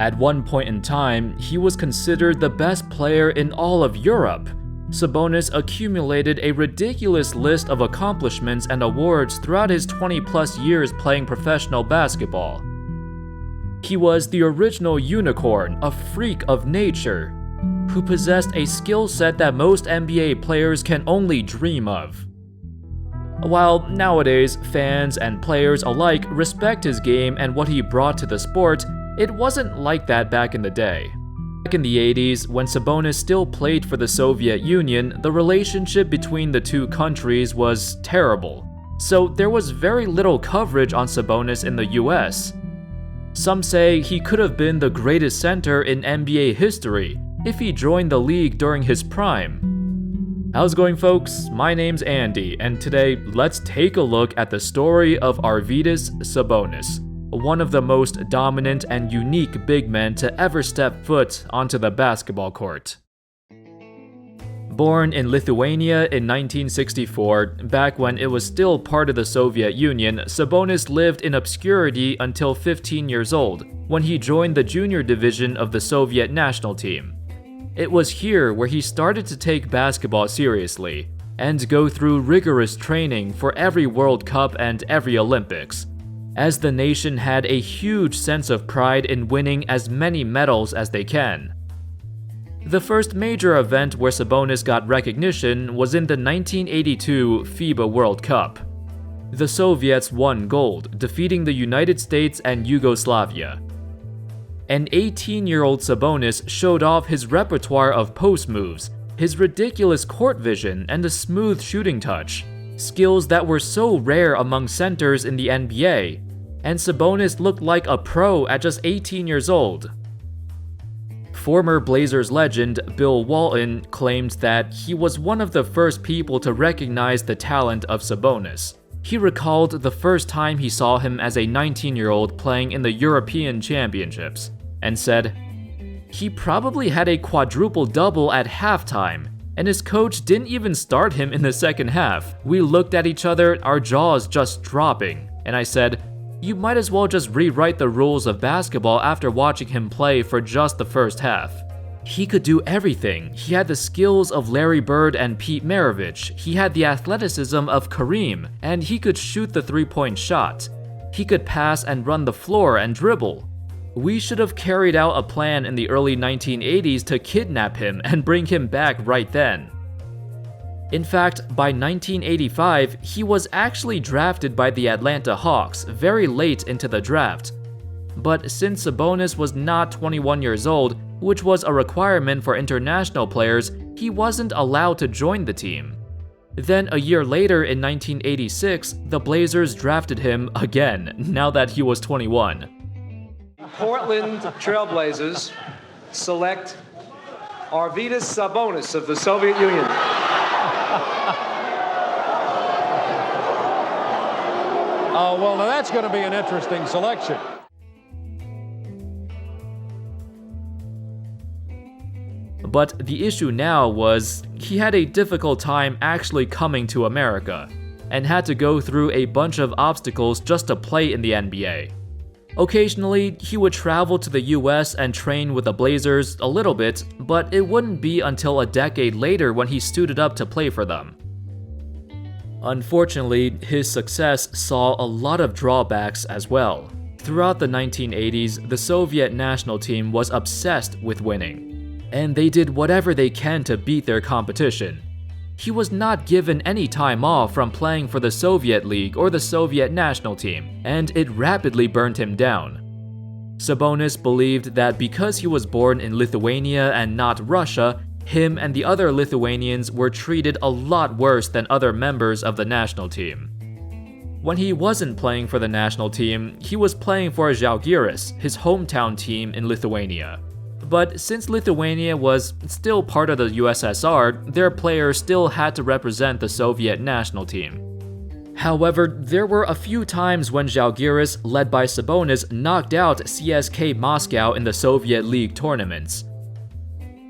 At one point in time, he was considered the best player in all of Europe. Sabonis accumulated a ridiculous list of accomplishments and awards throughout his 20-plus years playing professional basketball. He was the original unicorn, a freak of nature, who possessed a skill set that most NBA players can only dream of. While nowadays fans and players alike respect his game and what he brought to the sport, it wasn't like that back in the day. Back in the 80s, when Sabonis still played for the Soviet Union, the relationship between the two countries was terrible, so there was very little coverage on Sabonis in the US. Some say he could have been the greatest center in NBA history if he joined the league during his prime. How's it going, folks? My name's Andy, and today let's take a look at the story of Arvydas Sabonis, one of the most dominant and unique big men to ever step foot onto the basketball court. Born in Lithuania in 1964, back when it was still part of the Soviet Union, Sabonis lived in obscurity until 15 years old, when he joined the junior division of the Soviet national team. It was here where he started to take basketball seriously, and go through rigorous training for every World Cup and every Olympics, as the nation had a huge sense of pride in winning as many medals as they can. The first major event where Sabonis got recognition was in the 1982 FIBA World Cup. The Soviets won gold, defeating the United States and Yugoslavia. An 18-year-old Sabonis showed off his repertoire of post moves, his ridiculous court vision, and a smooth shooting touch, skills that were so rare among centers in the NBA, and Sabonis looked like a pro at just 18 years old. Former Blazers legend Bill Walton claimed that he was one of the first people to recognize the talent of Sabonis. He recalled the first time he saw him as a 19-year-old playing in the European Championships, and said, "He probably had a quadruple-double at halftime, and his coach didn't even start him in the second half. We looked at each other, our jaws just dropping, and I said, you might as well just rewrite the rules of basketball after watching him play for just the first half. He could do everything. He had the skills of Larry Bird and Pete Maravich. He had the athleticism of Kareem, and he could shoot the three-point shot. He could pass and run the floor and dribble. We should have carried out a plan in the early 1980s to kidnap him and bring him back right then." In fact, by 1985, he was actually drafted by the Atlanta Hawks very late into the draft. But since Sabonis was not 21 years old, which was a requirement for international players, he wasn't allowed to join the team. Then a year later in 1986, the Blazers drafted him again, now that he was 21. Portland Trailblazers select Arvydas Sabonis of the Soviet Union. Well, now that's going to be an interesting selection. But the issue now was he had a difficult time actually coming to America, and had to go through a bunch of obstacles just to play in the NBA. Occasionally, he would travel to the US and train with the Blazers a little bit, but it wouldn't be until a decade later when he suited up to play for them. Unfortunately, his success saw a lot of drawbacks as well. Throughout the 1980s, the Soviet national team was obsessed with winning, and they did whatever they can to beat their competition. He was not given any time off from playing for the Soviet League or the Soviet national team, and it rapidly burned him down. Sabonis believed that because he was born in Lithuania and not Russia, him and the other Lithuanians were treated a lot worse than other members of the national team. When he wasn't playing for the national team, he was playing for Žalgiris, his hometown team in Lithuania. But since Lithuania was still part of the USSR, their players still had to represent the Soviet national team. However, there were a few times when Žalgiris, led by Sabonis, knocked out CSKA Moscow in the Soviet League tournaments.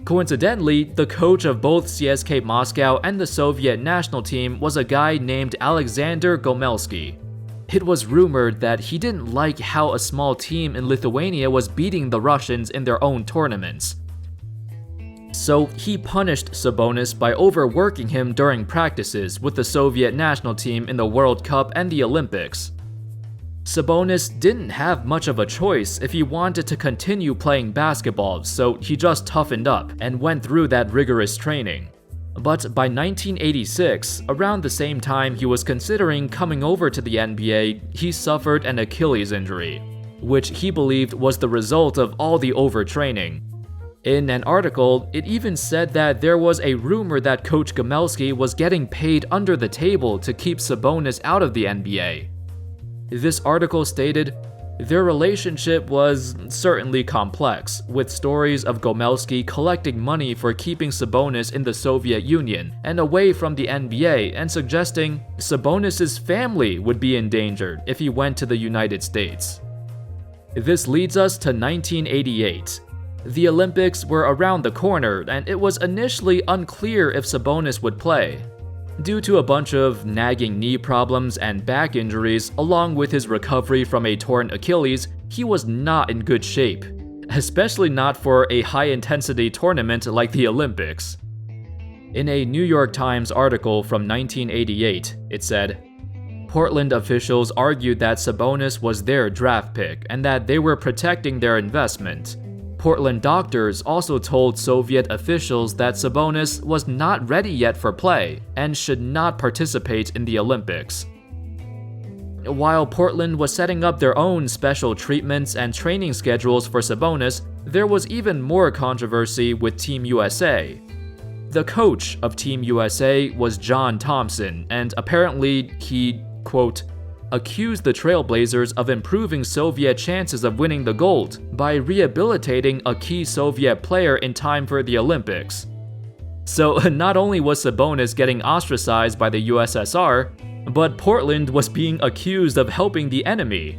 Coincidentally, the coach of both CSKA Moscow and the Soviet national team was a guy named Alexander Gomelsky. It was rumored that he didn't like how a small team in Lithuania was beating the Russians in their own tournaments. So he punished Sabonis by overworking him during practices with the Soviet national team in the World Cup and the Olympics. Sabonis didn't have much of a choice if he wanted to continue playing basketball, so he just toughened up and went through that rigorous training. But by 1986, around the same time he was considering coming over to the NBA, he suffered an Achilles injury, which he believed was the result of all the overtraining. In an article, it even said that there was a rumor that Coach Gomelski was getting paid under the table to keep Sabonis out of the NBA. This article stated, their relationship was certainly complex, with stories of Gomelski collecting money for keeping Sabonis in the Soviet Union and away from the NBA, and suggesting Sabonis' family would be endangered if he went to the United States. This leads us to 1988. The Olympics were around the corner, and it was initially unclear if Sabonis would play. Due to a bunch of nagging knee problems and back injuries, along with his recovery from a torn Achilles, he was not in good shape, especially not for a high-intensity tournament like the Olympics. In a New York Times article from 1988, it said, Portland officials argued that Sabonis was their draft pick and that they were protecting their investment. Portland doctors also told Soviet officials that Sabonis was not ready yet for play and should not participate in the Olympics. While Portland was setting up their own special treatments and training schedules for Sabonis, there was even more controversy with Team USA. The coach of Team USA was John Thompson, and apparently he, quote, accused the Trailblazers of improving Soviet chances of winning the gold by rehabilitating a key Soviet player in time for the Olympics. So not only was Sabonis getting ostracized by the USSR, but Portland was being accused of helping the enemy.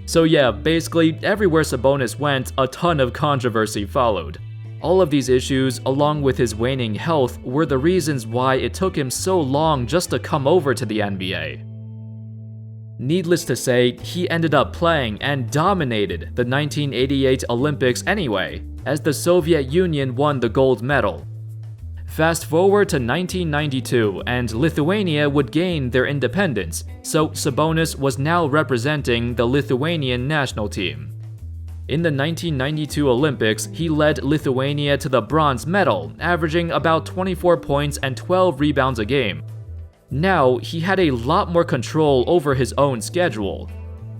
So yeah, basically everywhere Sabonis went, a ton of controversy followed. All of these issues, along with his waning health, were the reasons why it took him so long just to come over to the NBA. Needless to say, he ended up playing and dominated the 1988 Olympics anyway, as the Soviet Union won the gold medal. Fast forward to 1992, and Lithuania would gain their independence, so Sabonis was now representing the Lithuanian national team. In the 1992 Olympics, he led Lithuania to the bronze medal, averaging about 24 points and 12 rebounds a game. Now, he had a lot more control over his own schedule.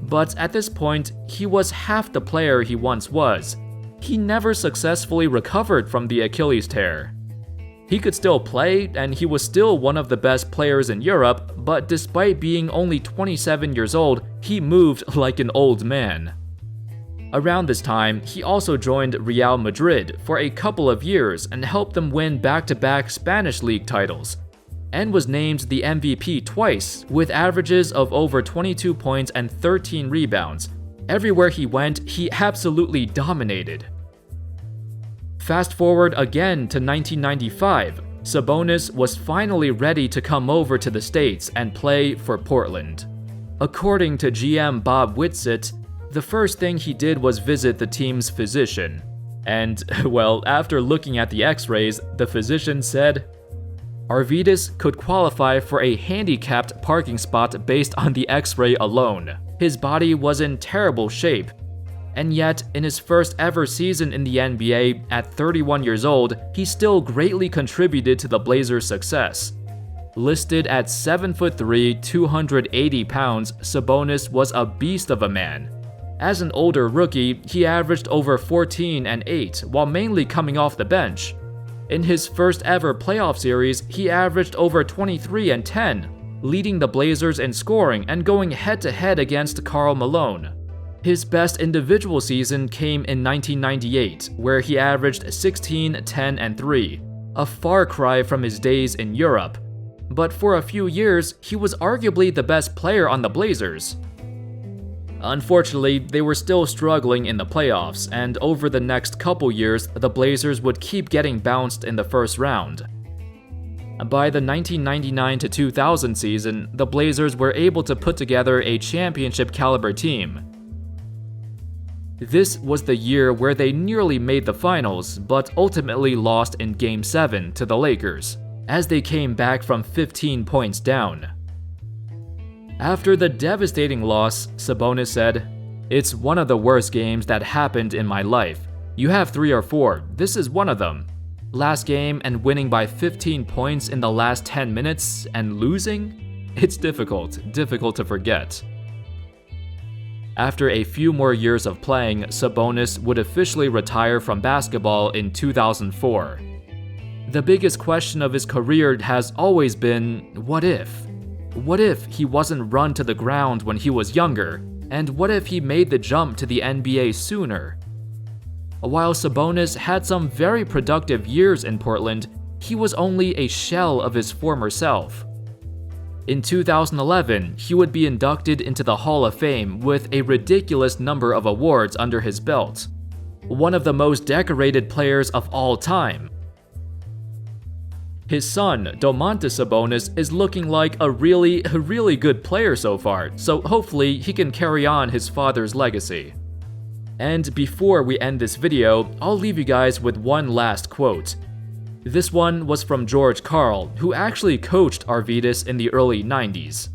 But at this point, he was half the player he once was. He never successfully recovered from the Achilles tear. He could still play, and he was still one of the best players in Europe, but despite being only 27 years old, he moved like an old man. Around this time, he also joined Real Madrid for a couple of years and helped them win back-to-back Spanish League titles, and was named the MVP twice, with averages of over 22 points and 13 rebounds. Everywhere he went, he absolutely dominated. Fast forward again to 1995, Sabonis was finally ready to come over to the States and play for Portland. According to GM Bob Whitsitt, the first thing he did was visit the team's physician. And, well, after looking at the x-rays, the physician said, Arvydas could qualify for a handicapped parking spot based on the x-ray alone. His body was in terrible shape. And yet, in his first ever season in the NBA, at 31 years old, he still greatly contributed to the Blazers' success. Listed at 7'3", 280 pounds, Sabonis was a beast of a man. As an older rookie, he averaged over 14 and 8 while mainly coming off the bench. In his first ever playoff series, he averaged over 23 and 10, leading the Blazers in scoring and going head-to-head against Karl Malone. His best individual season came in 1998, where he averaged 16, 10, and 3, a far cry from his days in Europe. But for a few years, he was arguably the best player on the Blazers. Unfortunately, they were still struggling in the playoffs, and over the next couple years, the Blazers would keep getting bounced in the first round. By the 1999-2000 season, the Blazers were able to put together a championship-caliber team. This was the year where they nearly made the finals, but ultimately lost in Game 7 to the Lakers, as they came back from 15 points down. After the devastating loss, Sabonis said, "It's one of the worst games that happened in my life. You have 3 or 4, this is one of them. Last game and winning by 15 points in the last 10 minutes and losing? It's difficult to forget." After a few more years of playing, Sabonis would officially retire from basketball in 2004. The biggest question of his career has always been, what if? What if he wasn't run to the ground when he was younger? And what if he made the jump to the NBA sooner? While Sabonis had some very productive years in Portland, he was only a shell of his former self. In 2011, he would be inducted into the Hall of Fame with a ridiculous number of awards under his belt. One of the most decorated players of all time. His son, Domantas Sabonis, is looking like a really good player so far, so hopefully he can carry on his father's legacy. And before we end this video, I'll leave you guys with one last quote. This one was from George Karl, who actually coached Arvydas in the early 90s.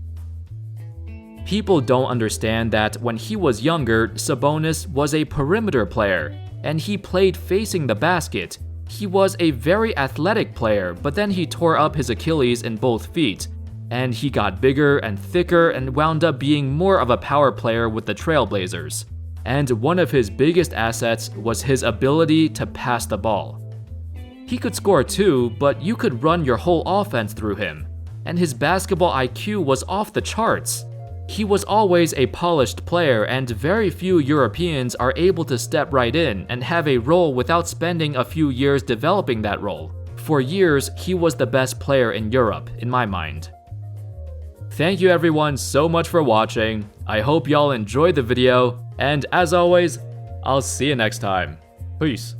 People don't understand that when he was younger, Sabonis was a perimeter player, and he played facing the basket. He was a very athletic player, but then he tore up his Achilles in both feet, and he got bigger and thicker and wound up being more of a power player with the Trailblazers. And one of his biggest assets was his ability to pass the ball. He could score too, but you could run your whole offense through him, and his basketball IQ was off the charts. He was always a polished player, and very few Europeans are able to step right in and have a role without spending a few years developing that role. For years, he was the best player in Europe, in my mind. Thank you everyone so much for watching. I hope y'all enjoyed the video, and as always, I'll see you next time. Peace.